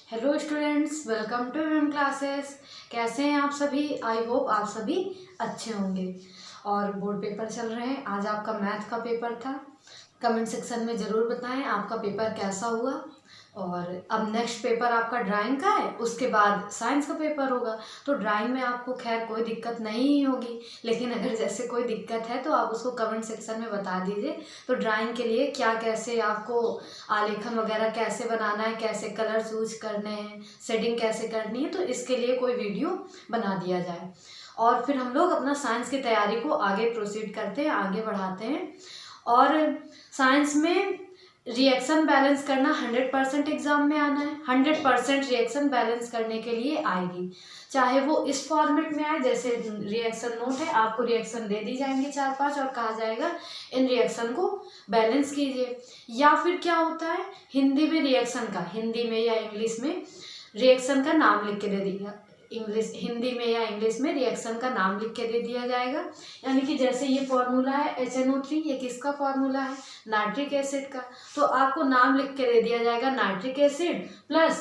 Hello students, welcome to M classes. कैसे हैं आप सभी? आई होप आप सभी अच्छे होंगे। और बोर्ड पेपर चल रहे हैं, आज आपका मैथ का पेपर था। कमेंट सेक्शन में ज़रूर बताएं आपका पेपर कैसा हुआ। और अब नेक्स्ट पेपर आपका ड्राइंग का है, उसके बाद साइंस का पेपर होगा। तो ड्राइंग में आपको खैर कोई दिक्कत नहीं होगी, लेकिन अगर जैसे कोई दिक्कत है तो आप उसको कमेंट सेक्शन में बता दीजिए। तो ड्राइंग के लिए क्या कैसे आपको आलेखन वगैरह कैसे बनाना है, कैसे कलर यूज करने हैं, शेडिंग कैसे करनी है, तो इसके लिए कोई वीडियो बना दिया जाए। और फिर हम लोग अपना साइंस की तैयारी को आगे प्रोसीड करते हैं, आगे बढ़ाते हैं। और साइंस में रिएक्शन बैलेंस करना 100% एग्जाम में आना है। 100% रिएक्शन बैलेंस करने के लिए आएगी, चाहे वो इस फॉर्मेट में आए, जैसे रिएक्शन नोट है, आपको रिएक्शन दे दी जाएंगे 4-5 और कहा जाएगा इन रिएक्शन को बैलेंस कीजिए। या फिर क्या होता है, हिंदी में रिएक्शन का, हिंदी में या इंग्लिश में रिएक्शन का नाम लिख के दे दिया, हिंदी में या इंग्लिश में रिएक्शन का नाम लिख के दे दिया जाएगा। यानी कि जैसे ये फॉर्मूला है HNO3, ये किसका फॉर्मूला है? नाइट्रिक एसिड का। तो आपको नाम लिख के दे दिया जाएगा nitric acid plus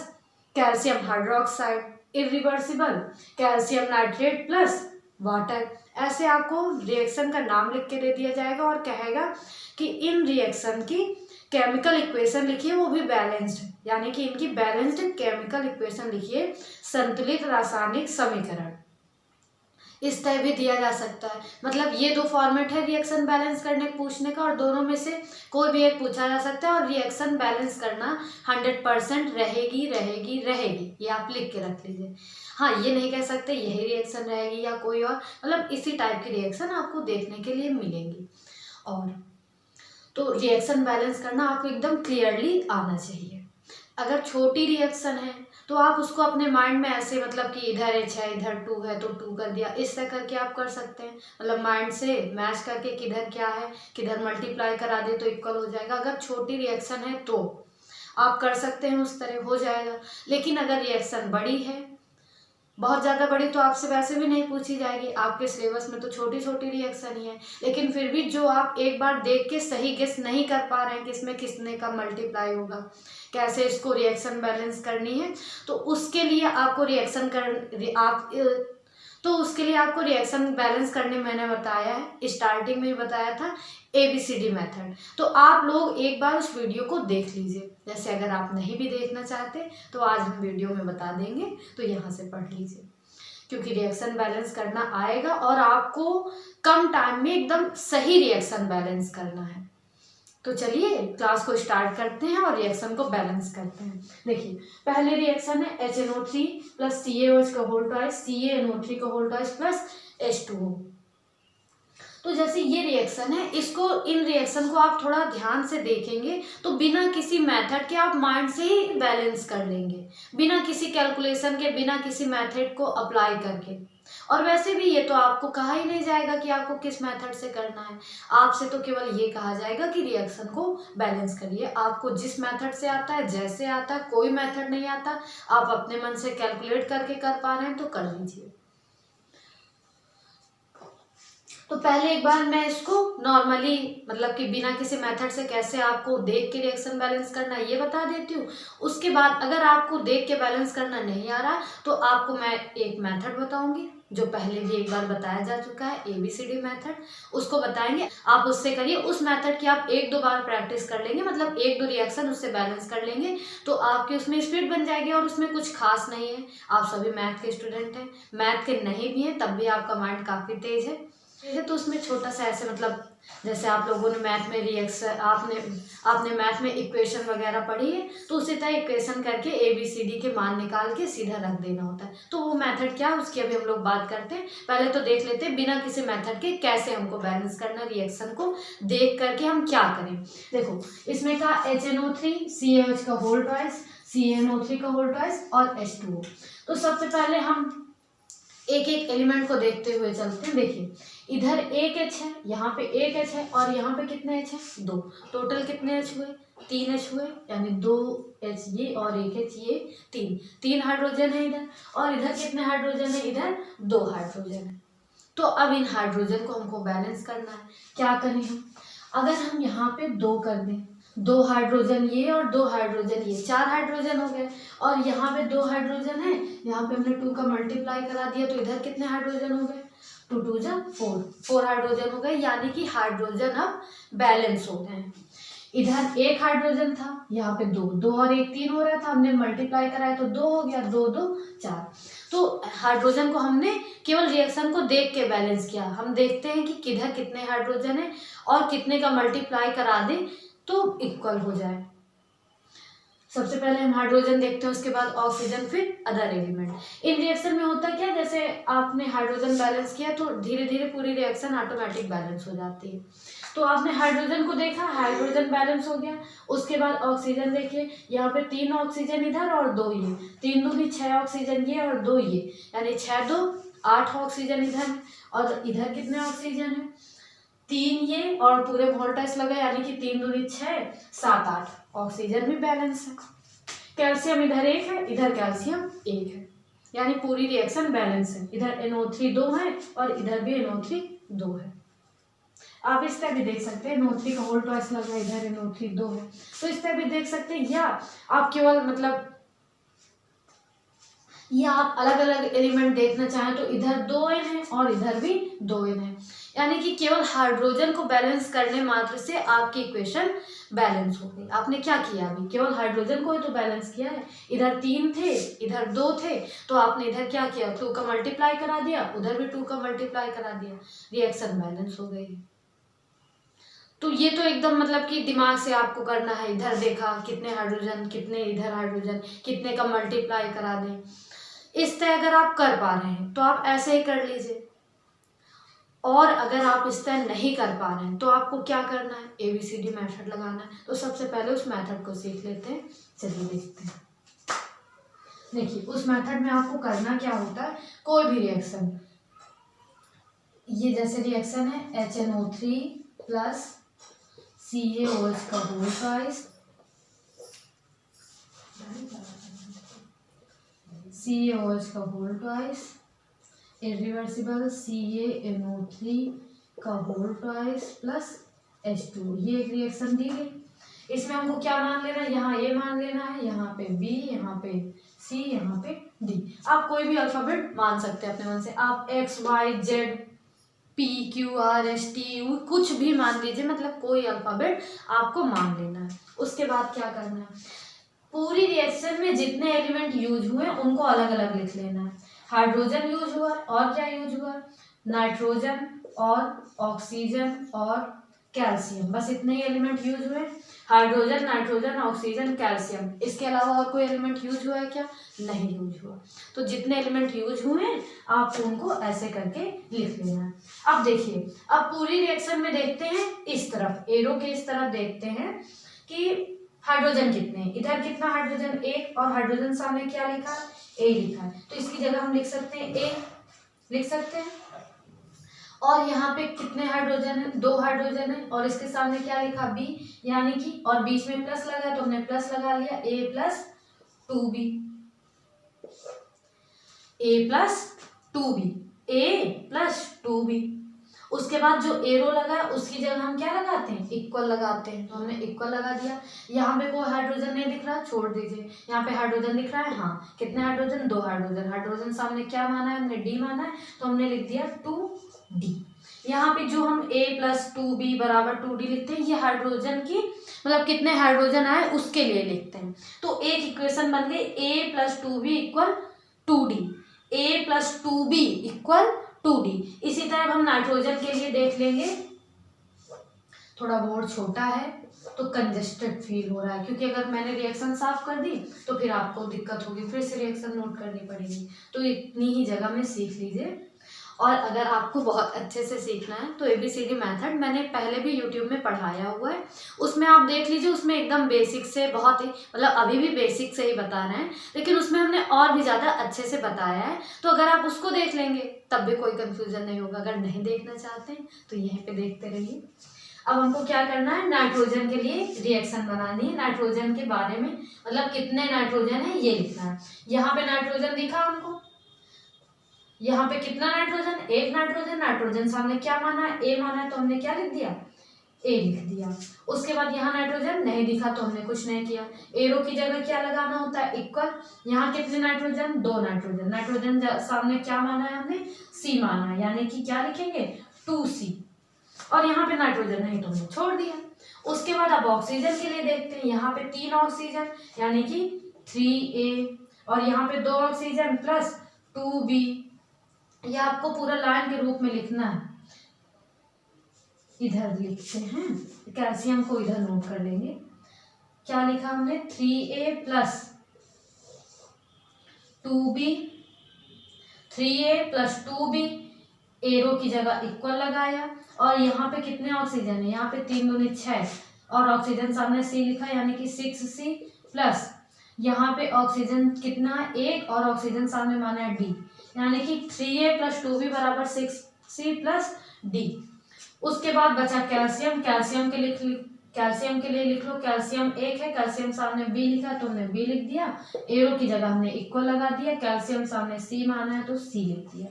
calcium hydroxide irreversible, calcium nitrate plus water. ऐसे आपको रिएक्शन का नाम लिख के दे दिया जाएगा और कहेगा कि इन रिएक्शन की केमिकल इक्वेशन लिखिए, वो भी बैलेंस्ड, यानी कि इनकी बैलेंस्ड केमिकल इक्वेशन लिखिए, संतुलित रासायनिक समीकरण। इस तरह भी दिया जा सकता है। मतलब ये दो फॉर्मेट है रिएक्शन बैलेंस करने पूछने का, और दोनों में से कोई भी एक पूछा जा सकता है। और रिएक्शन बैलेंस करना 100% रहेगी रहेगी रहेगी, ये आप लिख के रख लीजिए। हाँ, ये नहीं कह सकते यही रिएक्शन रहेगी या कोई और, मतलब इसी टाइप की रिएक्शन आपको देखने के लिए मिलेंगी। और तो रिएक्शन बैलेंस करना आपको एकदम क्लियरली आना चाहिए। अगर छोटी रिएक्शन है तो आप उसको अपने माइंड में ऐसे, मतलब कि इधर H है इधर 2 है तो 2 कर दिया, इस तरह करके आप कर सकते हैं। मतलब माइंड से मैच करके किधर क्या है, किधर मल्टीप्लाई करा दे तो इक्वल हो जाएगा। अगर छोटी रिएक्शन है तो आप कर सकते हैं, उस तरह हो जाएगा। लेकिन अगर रिएक्शन बड़ी है, बहुत ज़्यादा बड़ी, तो आपसे वैसे भी नहीं पूछी जाएगी, आपके सिलेबस में तो छोटी छोटी रिएक्शन ही है। लेकिन फिर भी जो आप एक बार देख के सही गेस नहीं कर पा रहे हैं कि इसमें किसने का मल्टीप्लाई होगा, कैसे इसको रिएक्शन बैलेंस करनी है, तो उसके लिए आपको रिएक्शन बैलेंस करने मैंने बताया है, स्टार्टिंग में ही बताया था, ABCD मेथड। तो आप लोग एक बार उस वीडियो को देख लीजिए। जैसे अगर आप नहीं भी देखना चाहते तो आज हम वीडियो में बता देंगे, तो यहाँ से पढ़ लीजिए, क्योंकि रिएक्शन बैलेंस करना आएगा और आपको कम टाइम में एकदम सही रिएक्शन बैलेंस करना है। तो चलिए क्लास को स्टार्ट करते हैं और रिएक्शन को बैलेंस करते हैं। देखिए, पहले रिएक्शन है HNO3 प्लस CaOH का होल ट्वाइस, CaNO3 का होल ट्वाइस प्लस H2O। तो जैसे ये रिएक्शन है, इसको, इन रिएक्शन को आप थोड़ा ध्यान से देखेंगे तो बिना किसी मेथड के आप माइंड से ही बैलेंस कर लेंगे, बिना किसी कैलकुलेशन के, बिना किसी मेथड को अप्लाई करके। और वैसे भी ये तो आपको कहा ही नहीं जाएगा कि आपको किस मेथड से करना है, आपसे तो केवल ये कहा जाएगा कि रिएक्शन को बैलेंस करिए। आपको जिस मेथड से आता है, जैसे आता है, कोई मेथड नहीं आता, आप अपने मन से कैलकुलेट करके कर पा रहे हैं तो कर लीजिए। तो पहले एक बार मैं इसको नॉर्मली, मतलब कि बिना किसी मेथड से कैसे आपको देख के रिएक्शन बैलेंस करना है ये बता देती हूँ। उसके बाद अगर आपको देख के बैलेंस करना नहीं आ रहा तो आपको मैं एक मेथड बताऊंगी, जो पहले भी एक बार बताया जा चुका है, ABCD मेथड, उसको बताएंगे, आप उससे करिए। उस मेथड की आप 1-2 बार प्रैक्टिस कर लेंगे, मतलब 1-2 रिएक्शन उससे बैलेंस कर लेंगे तो आपकी उसमें स्पीड बन जाएगी। और उसमें कुछ खास नहीं है, आप सभी मैथ के स्टूडेंट हैं, मैथ के नहीं भी हैं तब भी आपका माइंड काफ़ी तेज है। तो उसमें छोटा सा ऐसे, मतलब जैसे आप लोगों ने मैथ में रिएक्शन, आपने मैथ में इक्वेशन वगैरह पढ़ी है, तो उसी तरह इक्वेशन करके ABCD के मान निकाल के सीधा रख देना होता है। तो वो मेथड क्या है उसकी अभी हम लोग बात करते हैं। पहले तो देख लेते हैं बिना किसी मेथड के कैसे हमको बैलेंस करना, रिएक्शन को देख करके हम क्या करें। देखो, इसमें कहा HNO3 CaOH का होल ट्वाइस, CaNO3 का होल ट्वाइस और H2O। तो सबसे पहले हम एक एक एलिमेंट को देखते हुए चलते हैं। देखिए, इधर एक H है, यहाँ पे एक H है, और यहाँ पे कितने H है? 2। टोटल कितने H हुए? 3 H हुए, यानी 2 H ये और एक H ये, 3 हाइड्रोजन है इधर। और इधर कितने हाइड्रोजन है? इधर 2 हाइड्रोजन है। तो अब इन हाइड्रोजन को हमको बैलेंस करना है। क्या करें हम? अगर हम यहाँ पे 2 कर दें 2 हाइड्रोजन ये और 2 हाइड्रोजन ये, 4 हाइड्रोजन हो गए। और यहाँ पे 2 हाइड्रोजन है, यहाँ पे हमने 2 का मल्टीप्लाई करा दिया, तो इधर कितने हाइड्रोजन हो गए, 2 2 जा 4 हाइड्रोजन हो गए, यानी कि हाइड्रोजन अब बैलेंस हो गए हैं। इधर 1 हाइड्रोजन था, यहाँ पे 2 और 1 3 हो रहा था, हमने मल्टीप्लाई कराया तो 2 हो गया, 2 2 4। तो हाइड्रोजन को हमने केवल रिएक्शन को देख के बैलेंस किया। हम देखते हैं कि किधर कितने हाइड्रोजन है और कितने का मल्टीप्लाई करा दें तो इक्वल हो जाए। सबसे पहले हम हाइड्रोजन देखते हैं, उसके बाद ऑक्सीजन, फिर अदर एलिमेंट। इन रिएक्शन में होता क्या, जैसे आपने हाइड्रोजन बैलेंस किया तो धीरे धीरे पूरी रिएक्शन ऑटोमेटिक बैलेंस हो जाती है। तो आपने हाइड्रोजन को देखा, हाइड्रोजन बैलेंस हो गया। उसके बाद ऑक्सीजन देखिए, यहाँ पे 3 ऑक्सीजन इधर और 2 ये, 3 दूनी 6 ऑक्सीजन ये और 2 ये, यानी 6 2 8 ऑक्सीजन इधर। और इधर कितने ऑक्सीजन है, 3 ये और पूरे वोल्टेज लगा, यानी कि 3 दूनी 6 7 8, ऑक्सीजन भी बैलेंस है। कैल्शियम इधर 1 है, इधर कैल्शियम 1 है, यानी पूरी रिएक्शन बैलेंस है। इधर NO3 2 है और इधर भी NO3 2 है। आप इस तरह भी देख सकते हैं, NO3 का होल ट्वाइस लगा है, इधर NO3 2 है, तो इस तरह भी देख सकते हैं। या आप केवल मतलब या आप अलग अलग एलिमेंट देखना चाहें तो इधर 2 N है और इधर भी 2 N है, यानी कि केवल हाइड्रोजन को बैलेंस करने मात्र से आपकी इक्वेशन बैलेंस हो गई। आपने क्या किया, अभी केवल हाइड्रोजन को ही तो बैलेंस किया है। इधर 3 थे, इधर 2 थे, तो आपने इधर क्या किया, 2 का मल्टीप्लाई करा दिया, उधर भी 2 का मल्टीप्लाई करा दिया, रिएक्शन बैलेंस हो गई। तो ये तो एकदम मतलब कि दिमाग से आपको करना है। इधर देखा कितने हाइड्रोजन, कितने इधर हाइड्रोजन, कितने का मल्टीप्लाई करा दें। इस तरह अगर आप कर पा रहे हैं तो आप ऐसे ही कर लीजिए, और अगर आप इस तरह नहीं कर पा रहे हैं तो आपको क्या करना है, ABCD मेथड लगाना है। तो सबसे पहले उस मेथड को सीख लेते हैं, चलिए देखते हैं। देखिए उस मेथड में आपको करना क्या होता है, कोई भी रिएक्शन, ये जैसे रिएक्शन है HNO3 प्लस CaOH का होल ट्वाइस, CaOH का होल ट्वाइस, इरिवर्सिबल CaNO3 का होल ट्वाइस प्लस H2, ये एक रिएक्शन दी गई। इसमें हमको क्या मान लेना है, यहाँ A मान लेना है, यहाँ पे B, यहाँ पे C, यहाँ पे D। आप कोई भी अल्फाबेट मान सकते हैं अपने मन से, आप X Y Z P Q R S T U कुछ भी मान लीजिए, मतलब कोई अल्फाबेट आपको मान लेना है। उसके बाद क्या करना है, पूरी रिएक्शन में जितने एलिमेंट यूज हुए उनको अलग अलग लिख लेना है। हाइड्रोजन यूज हुआ और क्या यूज हुआ, नाइट्रोजन और ऑक्सीजन और कैल्शियम, बस इतने ही एलिमेंट यूज हुए। हाइड्रोजन, नाइट्रोजन, ऑक्सीजन, कैल्शियम, इसके अलावा और कोई एलिमेंट यूज हुआ है क्या, नहीं यूज हुआ। तो जितने एलिमेंट यूज हुए हैं आप उनको ऐसे करके लिख लेना है। अब देखिए, अब पूरी रिएक्शन में देखते हैं, इस तरफ एरो के इस तरफ देखते हैं कि हाइड्रोजन कितने हैं। इधर कितना हाइड्रोजन, 1, और हाइड्रोजन सामने क्या लिखा है, A लिखा है, तो इसकी जगह हम लिख सकते हैं A, लिख सकते हैं। और यहाँ पे कितने हाइड्रोजन है, 2 हाइड्रोजन है, और इसके सामने क्या लिखा, B, यानी कि, और बीच में प्लस लगा तो हमने प्लस लगा लिया, A plus 2B, A plus 2B, A plus 2B। उसके बाद जो एरो लगा है उसकी जगह हम क्या लगाते हैं, इक्वल लगाते हैं, तो हमने इक्वल लगा दिया। यहाँ पे कोई हाइड्रोजन नहीं दिख रहा, छोड़ दीजिए। यहाँ पे हाइड्रोजन दिख रहा है, हाँ, कितने हाइड्रोजन, 2 हाइड्रोजन। हाइड्रोजन सामने क्या माना है हमने, D माना है, तो हमने लिख दिया 2D। यहाँ पे जो हम A प्लस 2B बराबर 2D लिखते हैं, ये हाइड्रोजन की मतलब कितने हाइड्रोजन आए उसके लिए लिखते हैं। तो एक इक्वेशन बन गई, A plus 2B equal 2D, A plus 2B equal 2D। इसी तरह हम नाइट्रोजन के लिए देख लेंगे, थोड़ा बोर्ड छोटा है तो कंजेस्टेड फील हो रहा है, क्योंकि अगर मैंने रिएक्शन साफ कर दी तो फिर आपको दिक्कत होगी, फिर से रिएक्शन नोट करनी पड़ेगी। तो इतनी ही जगह में सीख लीजिए। और अगर आपको बहुत अच्छे से सीखना है तो ABCD मेथड मैंने पहले भी YouTube में पढ़ाया हुआ है, उसमें आप देख लीजिए। उसमें एकदम बेसिक से, बहुत ही मतलब अभी भी बेसिक से ही बता रहे हैं, लेकिन उसमें हमने और भी ज़्यादा अच्छे से बताया है। तो अगर आप उसको देख लेंगे तब भी कोई कन्फ्यूजन नहीं होगा। अगर नहीं देखना चाहते हैं तो यहीं पर देखते रहिए। अब हमको क्या करना है, नाइट्रोजन के लिए रिएक्शन बनानी है। नाइट्रोजन के बारे में मतलब कितने नाइट्रोजन है ये लिखना है। यहाँ पे नाइट्रोजन दिखा हमको, यहाँ पे कितना नाइट्रोजन, 1 नाइट्रोजन। नाइट्रोजन सामने क्या माना है, A माना है, तो हमने क्या लिख दिया, A लिख दिया। उसके बाद यहाँ नाइट्रोजन नहीं दिखा तो हमने कुछ नहीं किया, एरो की जगह क्या लगाना होता है, इक्वल। यहाँ कितने नाइट्रोजन, 2 नाइट्रोजन। नाइट्रोजन सामने क्या माना है हमने, C माना है, यानी कि क्या लिखेंगे 2C। और यहाँ पे नाइट्रोजन नहीं तो हमने छोड़ दिया। उसके बाद अब ऑक्सीजन के लिए देखते हैं, यहाँ पे 3 ऑक्सीजन यानी कि 3A, और यहाँ पे 2 ऑक्सीजन प्लस 2B। यह आपको पूरा लाइन के रूप में लिखना है। इधर लिखते हैं, कैल्शियम को इधर नोट कर लेंगे। क्या लिखा हमने, 3A plus 2B, 3A plus 2B, arrow की जगह इक्वल लगाया। और यहाँ पे कितने ऑक्सीजन है, यहाँ पे 3 दूनी 6, और ऑक्सीजन सामने C लिखा यानी कि 6C प्लस यहाँ पे ऑक्सीजन कितना है 1, और ऑक्सीजन सामने माना है D, यानी कि 3A प्लस 2B बराबर 6C प्लस D। उसके बाद बचा कैल्शियम। कैल्शियम के लिए लिख लो, कैल्शियम 1 है, कैल्शियम सामने B लिखा तो हमने B लिख दिया, एरो की जगह हमने इक्वल लगा दिया, कैल्शियम सामने C माना है तो C लिख दिया।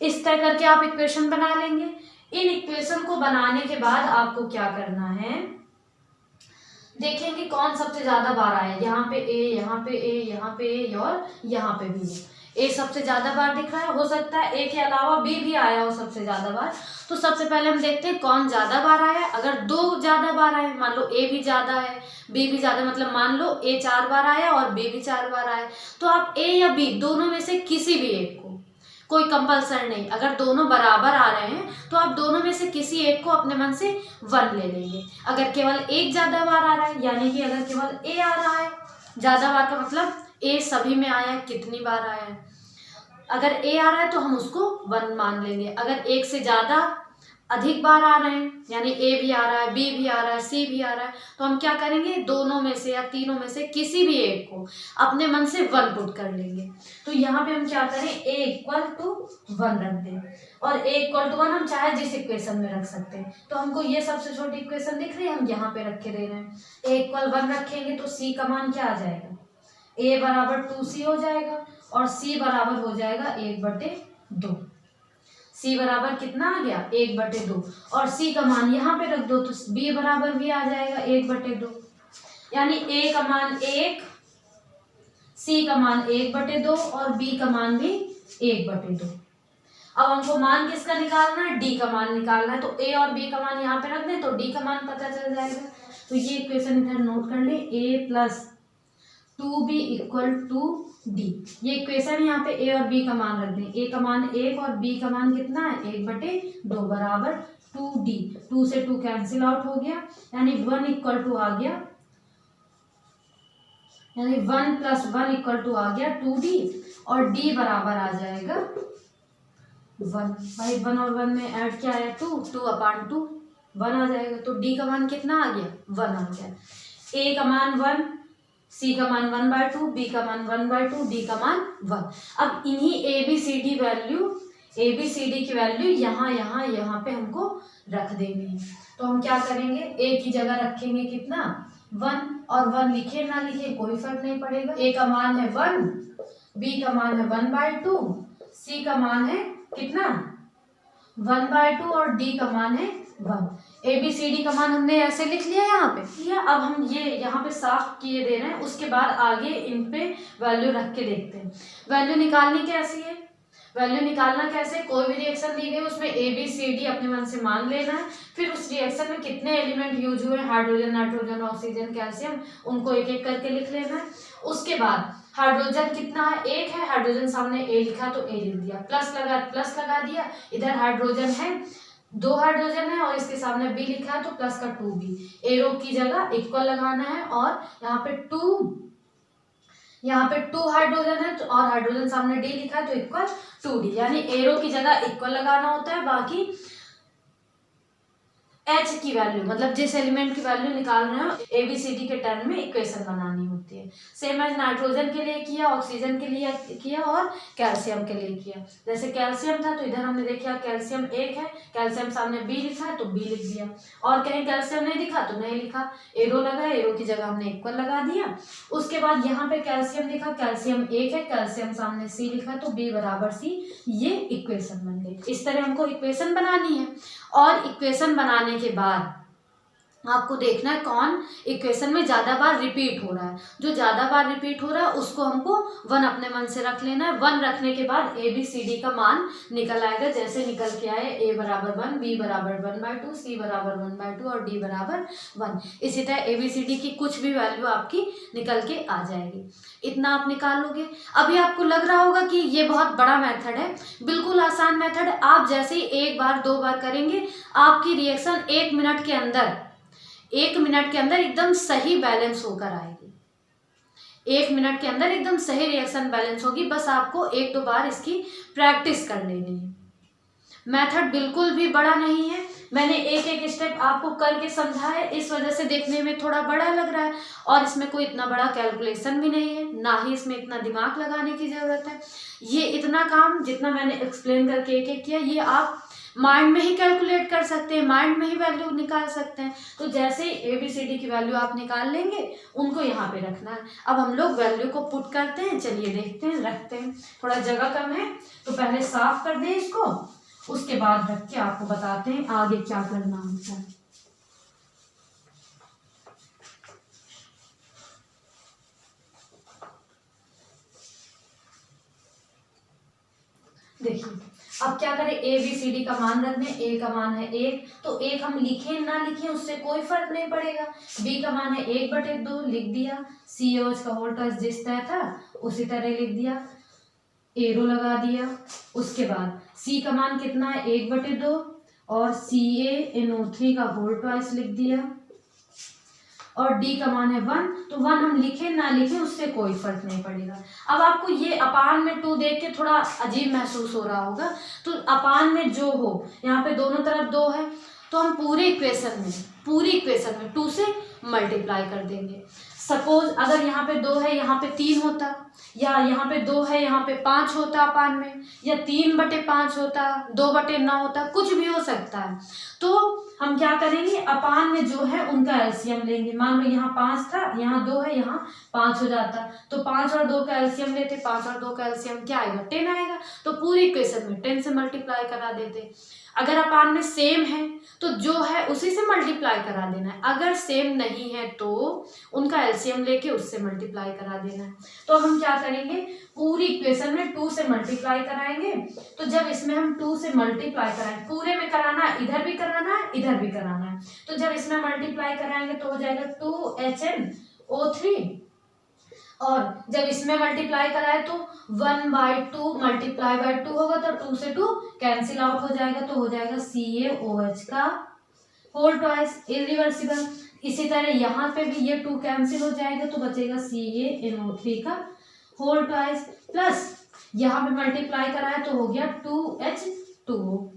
इस तरह करके आप इक्वेशन बना लेंगे। इन इक्वेशन को बनाने के बाद आपको क्या करना है, देखेंगे कौन सबसे ज्यादा बार आया। यहाँ पे A, यहाँ पे A, यहाँ पे A और यहाँ पे भी A सबसे ज्यादा बार दिख रहा है। हो सकता है A के अलावा B भी आया हो सबसे ज्यादा बार। तो सबसे पहले हम देखते हैं कौन ज्यादा बार आया। अगर 2 ज्यादा बार आए, मान लो A भी ज्यादा है B भी ज्यादा, मतलब मान लो A 4 बार आया और B भी 4 बार आया, तो आप A या B दोनों में से किसी भी एक को, कोई कंपल्सरी नहीं, अगर दोनों बराबर आ रहे हैं तो आप दोनों में से किसी एक को अपने मन से 1 ले लेंगे। अगर केवल एक ज्यादा बार आ रहा है, यानी कि अगर केवल A आ रहा है, ज्यादा बार का मतलब A सभी में आया है, कितनी बार आया है। अगर A आ रहा है तो हम उसको 1 मान लेंगे। अगर एक से ज्यादा अधिक बार आ रहे हैं, यानी A भी आ रहा है, B भी आ रहा है, C भी आ रहा है, तो हम क्या करेंगे, दोनों में से या तीनों में से किसी भी एक को अपने मन से 1 पुट कर लेंगे। तो यहाँ पे हम क्या करें, A इक्वल टू 1 रख दें, और A इक्वल टू 1 हम चाहे जिस इक्वेशन में रख सकते हैं। तो हमको ये सबसे छोटी इक्वेशन दिख रही है, हम यहाँ पे रख के दे रहे हैं। A इक्वल 1 रखेंगे तो C का मान क्या आ जाएगा, A बराबर 2C हो जाएगा, और C बराबर हो जाएगा 1/2। C बराबर कितना आ गया, 1/2, और C का मान यहाँ पे रख दो तो B बराबर भी आ जाएगा 1/2, यानी A का मान 1, C का मान 1/2 और B का मान भी 1/2। अब हमको मान किसका निकालना है, D का मान निकालना है। तो A और B का मान यहाँ पे रख दें तो D का मान पता चल जाएगा। तो ये इक्वेशन इधर नोट कर ले, A plus 2B equal to D। ये इक्वेशन यहाँ पे A और B का मान रख दें, A का मान 1 और B का मान कितना है 1/2 बराबर 2D। 2 से 2 कैंसिल आउट हो गया, यानी 1 इक्वल टू आ गया, यानी 1 प्लस 1 इक्वल टू आ गया 2D, और D बराबर आ जाएगा 1। भाई 1 और 1 में ऐड क्या आया 2/2 1 आ जाएगा। तो D का मान कितना आ गया 1 आ गया। A का मान 1, C का मान 1/2, B का मान 1/2, D का मान 1। अब इन्हीं ABCD की वैल्यू यहाँ पे हमको रख देनी है। तो हम क्या करेंगे, A की जगह रखेंगे कितना 1, और 1 लिखे ना लिखे कोई फर्क नहीं पड़ेगा। A का मान है 1, B का मान है 1/2, C का मान है कितना 1/2 और D का मान है 1। ABCD का मान हमने ऐसे लिख लिया यहाँ पे लिया। अब हम ये यहाँ पे साफ किए दे रहे हैं, उसके बाद आगे इन पे वैल्यू रख के देखते हैं। वैल्यू निकालनी कैसी है, वैल्यू निकालना कैसे, कोई भी रिएक्शन दी गई उसमें ABCD अपने मन से मान लेना है, फिर उस रिएक्शन में कितने एलिमेंट यूज हुए, हाइड्रोजन, नाइट्रोजन, ऑक्सीजन, कैल्शियम, उनको एक एक करके लिख लेना है। उसके बाद हाइड्रोजन कितना है, 1 है, हाइड्रोजन सामने A लिखा तो A लिख दिया, प्लस लगा दिया। इधर हाइड्रोजन है, 2 हाइड्रोजन है और इसके सामने B लिखा है तो प्लस का 2B, एरो की जगह इक्वल लगाना है, और यहाँ पे 2 हाइड्रोजन है तो, और हाइड्रोजन सामने D लिखा है तो इक्वल 2D, यानी एरो की जगह इक्वल लगाना होता है। बाकी H की वैल्यू, मतलब जिस एलिमेंट की वैल्यू निकाल रहे हो ABCD के टर्म में इक्वेशन बनानी होती है। होती है। सेम एज नाइट्रोजन के लिए किया, ऑक्सीजन के लिए किया और कैल्शियम के लिए किया। जैसे कैल्शियम था तो इधर हमने देखा कैल्शियम 1 है, कैल्शियम सामने बी लिखा है तो बी लिख दिया, और कहीं कैल्शियम नहीं दिखा तो नहीं लिखा, एरो लगा, एरो की जगह हमने इक्वल लगा दिया। उसके बाद यहाँ पे कैल्शियम लिखा, कैल्शियम 1 है, कैल्शियम सामने सी लिखा तो बी बराबर सी, ये इक्वेशन बन गई। इस तरह हमको इक्वेशन बनानी है, और इक्वेशन बनाने के बाद आपको देखना है कौन इक्वेशन में ज़्यादा बार रिपीट हो रहा है। जो ज़्यादा बार रिपीट हो रहा है उसको हमको 1 अपने मन से रख लेना है। 1 रखने के बाद ए बी सी डी का मान निकल आएगा, जैसे निकल के आए a बराबर 1, b बराबर 1/2, c बराबर 1/2 और d बराबर 1। इसी तरह ए बी सी डी की कुछ भी वैल्यू आपकी निकल के आ जाएगी। इतना आप निकाल लोगे। अभी आपको लग रहा होगा कि ये बहुत बड़ा मेथड है, बिल्कुल आसान मेथड है। आप जैसे ही 1 बार 2 बार करेंगे आपकी रिएक्शन 1 मिनट के अंदर एकदम सही बैलेंस होकर आएगी। 1 मिनट के अंदर एकदम सही रिएक्शन बैलेंस होगी। बस आपको 1-2 बार इसकी प्रैक्टिस कर लेनी है। मेथड बिल्कुल भी बड़ा नहीं है, मैंने एक एक स्टेप आपको करके समझा है, इस वजह से देखने में थोड़ा बड़ा लग रहा है। और इसमें कोई इतना बड़ा कैलकुलेशन भी नहीं है, ना ही इसमें इतना दिमाग लगाने की ज़रूरत है। ये इतना काम जितना मैंने एक्सप्लेन करके एक एक किया, ये आप माइंड में ही कैलकुलेट कर सकते हैं, माइंड में ही वैल्यू निकाल सकते हैं। तो जैसे ही ए बी सी डी की वैल्यू आप निकाल लेंगे उनको यहाँ पे रखना है। अब हम लोग वैल्यू को पुट करते हैं, चलिए देखते हैं, रखते हैं। थोड़ा जगह कम है तो पहले साफ कर दें इसको, उसके बाद रख के आपको बताते हैं आगे क्या करना होता है। देखिए अब क्या करें, ए बी सी डी का मान रख दें। ए का मान है 1, तो 1 हम लिखें ना लिखें उससे कोई फर्क नहीं पड़ेगा। बी का मान है 1/2 लिख दिया, सी ओ एच का होल ट्वाइस जिस तरह था उसी तरह लिख दिया, एरो लगा दिया। उसके बाद सी का मान कितना है 1/2 और CaNO3 का होल ट्वाइस लिख दिया, और डी का मान है 1, तो 1 हम लिखे ना लिखे उससे कोई फर्क नहीं पड़ेगा। अब आपको ये अपान में 2 देख के थोड़ा अजीब महसूस हो रहा होगा, तो अपान में जो हो, यहाँ पे दोनों तरफ 2 है तो हम पूरी इक्वेशन में 2 से मल्टीप्लाई कर देंगे। सपोज अगर यहाँ पे 2 है यहाँ पे 3 होता, या यहाँ पे 2 है यहाँ पे 5 होता अपान में, या 3/5 होता, 2/9 होता, कुछ भी हो सकता है। तो हम क्या करेंगे, अपान में जो है उनका एलसीएम लेंगे। मान लो यहाँ 5 था, यहाँ 2 है, यहाँ 5 हो जाता, तो 5 और 2 का एलसीएम लेते, 5 और 2 का एलसीएम क्या आएगा 10 आएगा, तो पूरी इक्वेशन में 10 से मल्टीप्लाई करा देते। अगर अपान में सेम है तो जो है उसी से मल्टीप्लाई करा देना है, अगर सेम नहीं है तो उनका एलसीएम लेके उससे मल्टीप्लाई करा देना है। तो हम क्या करेंगे, पूरी इक्वेशन में 2 से मल्टीप्लाई कराएंगे। तो जब इसमें हम 2 से मल्टीप्लाई कराएंगे, पूरे में कराना है, इधर भी कराना है इधर भी कराना है, तो जब इसमें मल्टीप्लाई कराएंगे तो हो जाएगा 2HNO3, और जब इसमें मल्टीप्लाई कराए तो 1/2 मल्टीप्लाई बाय 2 होगा, तो 2 से 2 कैंसिल आउट हो जाएगा, तो हो जाएगा CaOH का होल ट्वाइस इरिवर्सिबल। इसी तरह यहाँ पे भी ये 2 कैंसिल हो जाएगा तो बचेगा CaNO3 का होल ट्वाइस, प्लस यहाँ पे मल्टीप्लाई कराए तो हो गया 2H2O।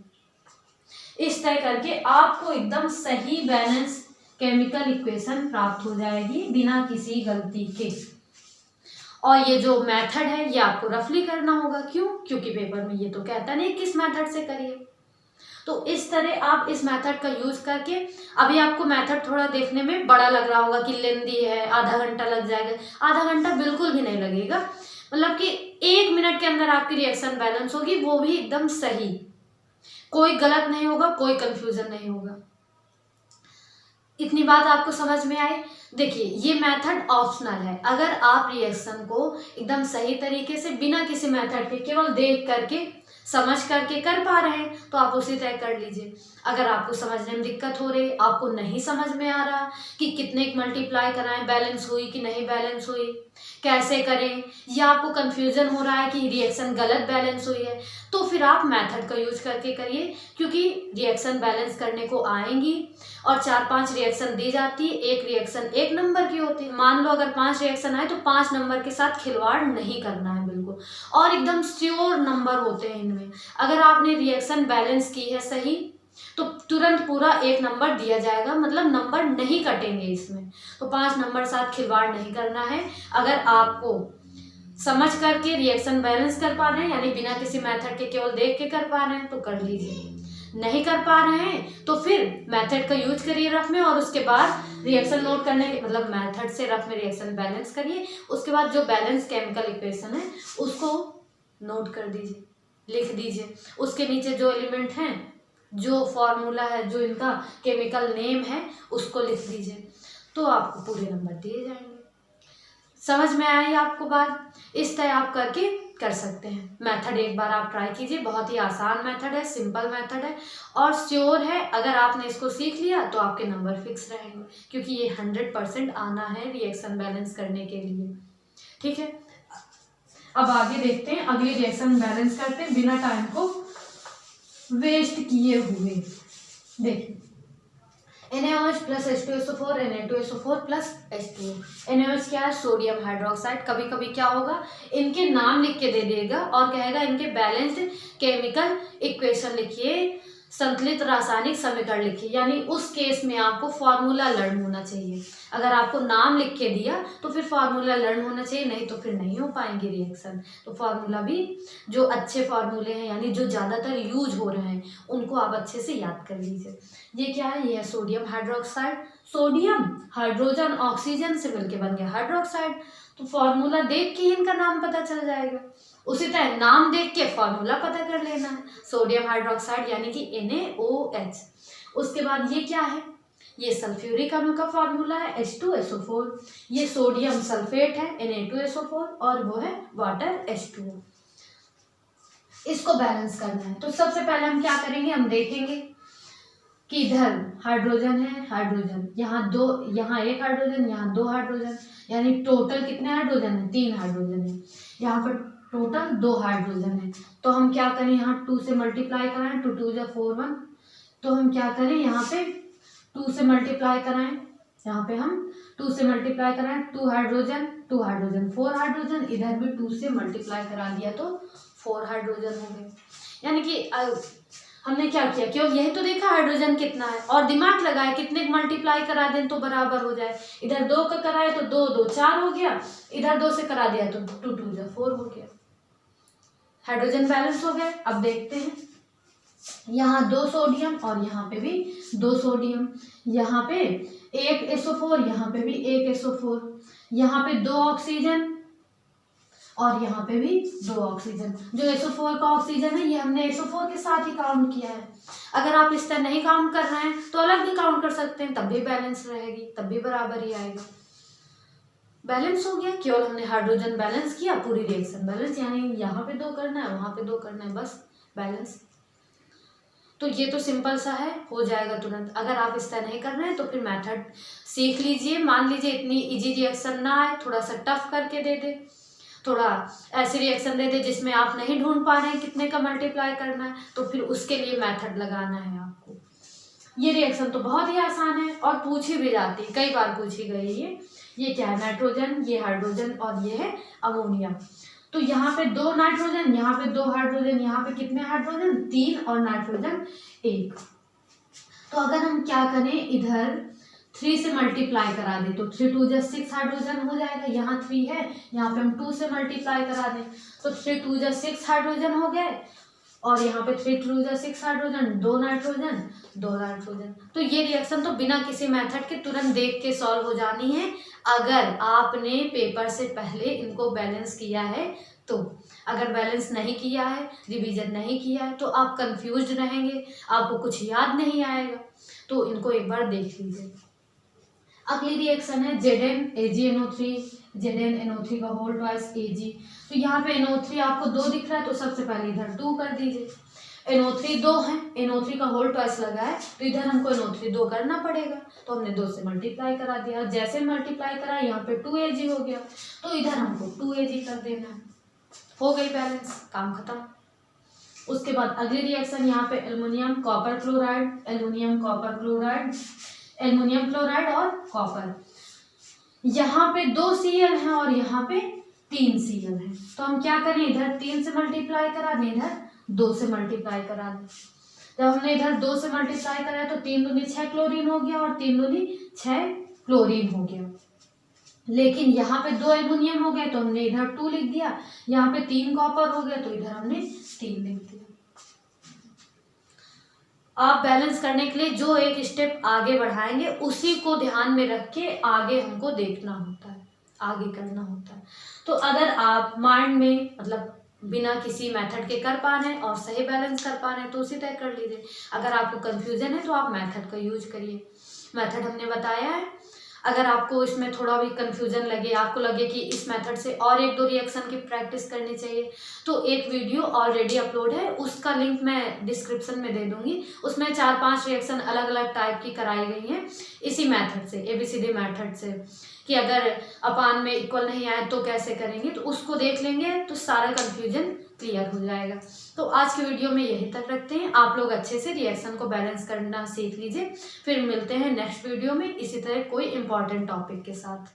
इस तरह करके आपको एकदम सही बैलेंस केमिकल इक्वेशन प्राप्त हो जाएगी बिना किसी गलती के। और ये जो मेथड है ये आपको रफली करना होगा, क्यों, क्योंकि पेपर में ये तो कहता नहीं किस मेथड से करिए। तो इस तरह आप इस मेथड का यूज करके, अभी आपको मेथड थोड़ा देखने में बड़ा लग रहा होगा कि लेंदी है, आधा घंटा लग जाएगा, आधा घंटा बिल्कुल भी नहीं लगेगा। मतलब कि 1 मिनट के अंदर आपकी रिएक्शन बैलेंस होगी, वो भी एकदम सही, कोई गलत नहीं होगा, कोई कंफ्यूजन नहीं होगा। इतनी बात आपको समझ में आई। देखिए ये मेथड ऑप्शनल है, अगर आप रिएक्शन को एकदम सही तरीके से बिना किसी मेथड के केवल देख करके समझ करके कर पा रहे हैं तो आप उसी तरह कर लीजिए। अगर आपको समझने में दिक्कत हो रही, आपको नहीं समझ में आ रहा कि कितने मल्टीप्लाई कराएं, बैलेंस हुई कि नहीं बैलेंस हुई, कैसे करें, या आपको कंफ्यूजन हो रहा है कि रिएक्शन गलत बैलेंस हुई है, तो फिर आप मेथड का यूज करके करिए, क्योंकि रिएक्शन बैलेंस करने को आएंगी और 4-5 रिएक्शन दी जाती है, एक रिएक्शन 1 नंबर की होती है। मान लो अगर 5 रिएक्शन आए तो 5 नंबर के साथ खिलवाड़ नहीं करना है बिल्कुल, और एकदम श्योर नंबर होते हैं इनमें। अगर आपने रिएक्शन बैलेंस की है सही तो तुरंत पूरा 1 नंबर दिया जाएगा, मतलब नंबर नहीं कटेंगे इसमें। तो 5 नंबर साथ खिलवाड़ नहीं करना है। अगर आपको समझ करके रिएक्शन बैलेंस कर पा रहे हैं, यानी बिना किसी मेथड के केवल देख के कर पा रहे हैं, तो कर लीजिए। नहीं कर पा रहे हैं तो फिर मेथड का यूज करिए रफ में, और उसके बाद रिएक्शन नोट करने के मतलब मेथड से रफ में रिएक्शन बैलेंस करिए। उसके बाद जो बैलेंस केमिकल इक्वेशन है उसको नोट कर दीजिए, लिख दीजिए। उसके नीचे जो एलिमेंट हैं, जो फॉर्मूला है, जो इनका केमिकल नेम है, उसको लिख दीजिए। तो आपको पूरे नंबर दिए जाएंगे। समझ में आई आपको बात? इस तरह आप करके कर सकते हैं। मेथड एक बार आप ट्राई कीजिए, बहुत ही आसान मेथड है, सिंपल मेथड है, और श्योर है अगर आपने इसको सीख लिया तो आपके नंबर फिक्स रहेंगे, क्योंकि ये 100% आना है रिएक्शन बैलेंस करने के लिए। ठीक है, अब आगे देखते हैं, अगली रिएक्शन बैलेंस करते हैं बिना टाइम को वेस्ट किए हुए। देखिए, NaOH plus H2SO4 Na2SO4 plus H2O। NaOH क्या है? Sodium hydroxide. कभी कभी क्या होगा, इनके नाम लिख के दे देगा और कहेगा इनके बैलेंस्ड केमिकल इक्वेशन लिखिए, संतुलित रासायनिक समीकरण लिखिए। यानी उस केस में आपको फॉर्मूला लर्न होना चाहिए। अगर आपको नाम लिख के दिया तो फिर फॉर्मूला लर्न होना चाहिए, नहीं तो फिर नहीं हो पाएंगे रिएक्शन। तो फॉर्मूला भी जो अच्छे फॉर्मूले हैं, यानी जो ज़्यादातर यूज हो रहे हैं, उनको आप अच्छे से याद कर लीजिए। ये क्या है? ये है sodium hydroxide. Sodium hydrogen oxygen से मिलके बन गया हाइड्रोक्साइड। तो फॉर्मूला देख के ही इनका नाम पता चल जाएगा। उसी तरह नाम देख के फॉर्मूला पता कर लेना है। सोडियम हाइड्रोक्साइड यानी कि NaOH। उसके बाद ये क्या है? ये सल्फ्यूरिक अम्ल का फॉर्मूला है H2SO4। ये सोडियम सल्फेट है Na2SO4, और वो है वाटर H2O। इसको बैलेंस करना है। तो सबसे पहले हम क्या करेंगे, हम देखेंगे कि इधर हाइड्रोजन है, हाइड्रोजन यहाँ दो, यहाँ एक हाइड्रोजन, यहाँ दो हाइड्रोजन, यानी टोटल कितने हाइड्रोजन है? 3 हाइड्रोजन है। यहाँ पर टोटल 2 हाइड्रोजन है। तो हम क्या करें, यहाँ 2 से मल्टीप्लाई कराएं, 2 2 जा 4 1। तो हम क्या करें, यहाँ पे 2 से मल्टीप्लाई कराएं, यहाँ पे हम 2 से मल्टीप्लाई कराएं, 2 हाइड्रोजन 2 हाइड्रोजन 4 हाइड्रोजन, इधर भी 2 से मल्टीप्लाई करा दिया तो 4 हाइड्रोजन हो गए। यानी कि हमने क्या किया, केवल यही तो देखा हाइड्रोजन कितना है, और दिमाग लगाए कितने मल्टीप्लाई करा दें तो बराबर हो जाए। इधर 2 का कराए तो 2 2 4 हो गया, इधर 2 से करा दिया तो 2 2 जा 4 हो गया। हाइड्रोजन बैलेंस हो गए। अब देखते हैं, यहाँ 2 सोडियम और यहाँ पे भी 2 सोडियम, यहाँ पे 1 SO4, यहाँ पे भी 1 SO4, यहाँ पे 2 ऑक्सीजन और यहाँ पे भी 2 ऑक्सीजन। जो SO4 का ऑक्सीजन है ये हमने SO4 के साथ ही काउंट किया है। अगर आप इस तरह नहीं काउंट कर रहे हैं तो अलग भी काउंट कर सकते हैं, तब भी बैलेंस रहेगी, तब भी बराबर ही आएगा। बैलेंस हो गया, केवल हमने हाइड्रोजन बैलेंस किया, पूरी रिएक्शन बैलेंस, यानी यहाँ पे 2 करना है, वहाँ पे 2 करना है, बस बैलेंस। तो ये तो सिंपल सा है, हो जाएगा तुरंत। अगर आप इस तरह नहीं कर रहे हैं तो फिर मेथड सीख लीजिए। मान लीजिए इतनी इजी रिएक्शन ना आए, थोड़ा सा टफ करके दे दे, थोड़ा ऐसी रिएक्शन दे दे जिसमें आप नहीं ढूंढ पा रहे हैं कितने का मल्टीप्लाई करना है, तो फिर उसके लिए मेथड लगाना है आपको। ये रिएक्शन तो बहुत ही आसान है और पूछी भी जाती है, कई बार पूछी गई है। ये क्या है? नाइट्रोजन, ये हाइड्रोजन और ये है अमोनिया। तो यहाँ पे 2 नाइट्रोजन, यहाँ पे 2 हाइड्रोजन, यहाँ पे कितने हाइड्रोजन? 3 और नाइट्रोजन 1। तो अगर हम क्या करें, इधर 3 से मल्टीप्लाई करा दें तो 3 2 जा 6 हाइड्रोजन हो जाएगा। यहाँ 3 है, यहाँ पे हम 2 से मल्टीप्लाई करा दें तो 3 2 जा 6 हाइड्रोजन हो गए, और यहाँ पे 3 2 जा 6 हाइड्रोजन, 2 नाइट्रोजन 2 नाइट्रोजन। तो ये रिएक्शन तो बिना किसी मेथड के तुरंत देख के सॉल्व हो जानी है, अगर आपने पेपर से पहले इनको बैलेंस किया है तो। अगर बैलेंस नहीं किया है, रिवीजन नहीं किया है, तो आप कंफ्यूज्ड रहेंगे, आपको कुछ याद नहीं आएगा। तो इनको एक बार देख लीजिए। अगली रिएक्शन है ZnAgNO3, ZnNO3 का होल ट्वाइस Ag। तो यहाँ पे NO3 आपको 2 दिख रहा है, तो सबसे पहले इधर 2 कर दीजिए। NO3 2 है, NO3 का होल ट्वाइस लगा है, तो इधर हमको NO3 2 करना पड़ेगा, तो हमने 2 से मल्टीप्लाई करा दिया। जैसे मल्टीप्लाई करा यहाँ पे 2Ag हो गया, तो इधर हमको 2Ag कर देना है। हो गई बैलेंस, काम खत्म। उसके बाद अगली रिएक्शन यहाँ पे aluminium copper chloride, aluminium copper chloride, aluminium chloride और कॉपर। यहाँ पे 2 Cl हैं और यहाँ पे 3 Cl हैं। तो हम क्या करें, इधर 3 से मल्टीप्लाई करा दें, इधर 2 से मल्टीप्लाई करा दें। जब हमने इधर 2 से मल्टीप्लाई करा तो 3 दूनी 6 क्लोरीन हो गया और 3 दूनी 6 क्लोरीन हो गया। लेकिन यहाँ पे 2 एल्युमिनियम हो गए तो हमने इधर 2 लिख दिया, यहाँ पे 3 कॉपर हो गया तो इधर हमने 3 लिख दिया। आप बैलेंस करने के लिए जो एक स्टेप आगे बढ़ाएंगे उसी को ध्यान में रख के आगे हमको देखना होता है, आगे करना होता है। तो अगर आप माइंड में मतलब बिना किसी मेथड के कर पा रहे हैं और सही बैलेंस कर पा रहे हैं तो उसी तरह कर लीजिए। अगर आपको कंफ्यूजन है तो आप मेथड का यूज करिए। मेथड हमने बताया है। अगर आपको इसमें थोड़ा भी कंफ्यूजन लगे, आपको लगे कि इस मेथड से और 1-2 रिएक्शन की प्रैक्टिस करनी चाहिए, तो एक वीडियो ऑलरेडी अपलोड है, उसका लिंक मैं डिस्क्रिप्शन में दे दूंगी। उसमें 4-5 रिएक्शन अलग अलग टाइप की कराई गई हैं इसी मेथड से, ABCD मेथड से, कि अगर अपान में इक्वल नहीं आए तो कैसे करेंगे। तो उसको देख लेंगे तो सारा कंफ्यूजन क्लियर हो जाएगा। तो आज की वीडियो में यही तक रखते हैं। आप लोग अच्छे से रिएक्शन को बैलेंस करना सीख लीजिए। फिर मिलते हैं नेक्स्ट वीडियो में इसी तरह कोई इंपॉर्टेंट टॉपिक के साथ।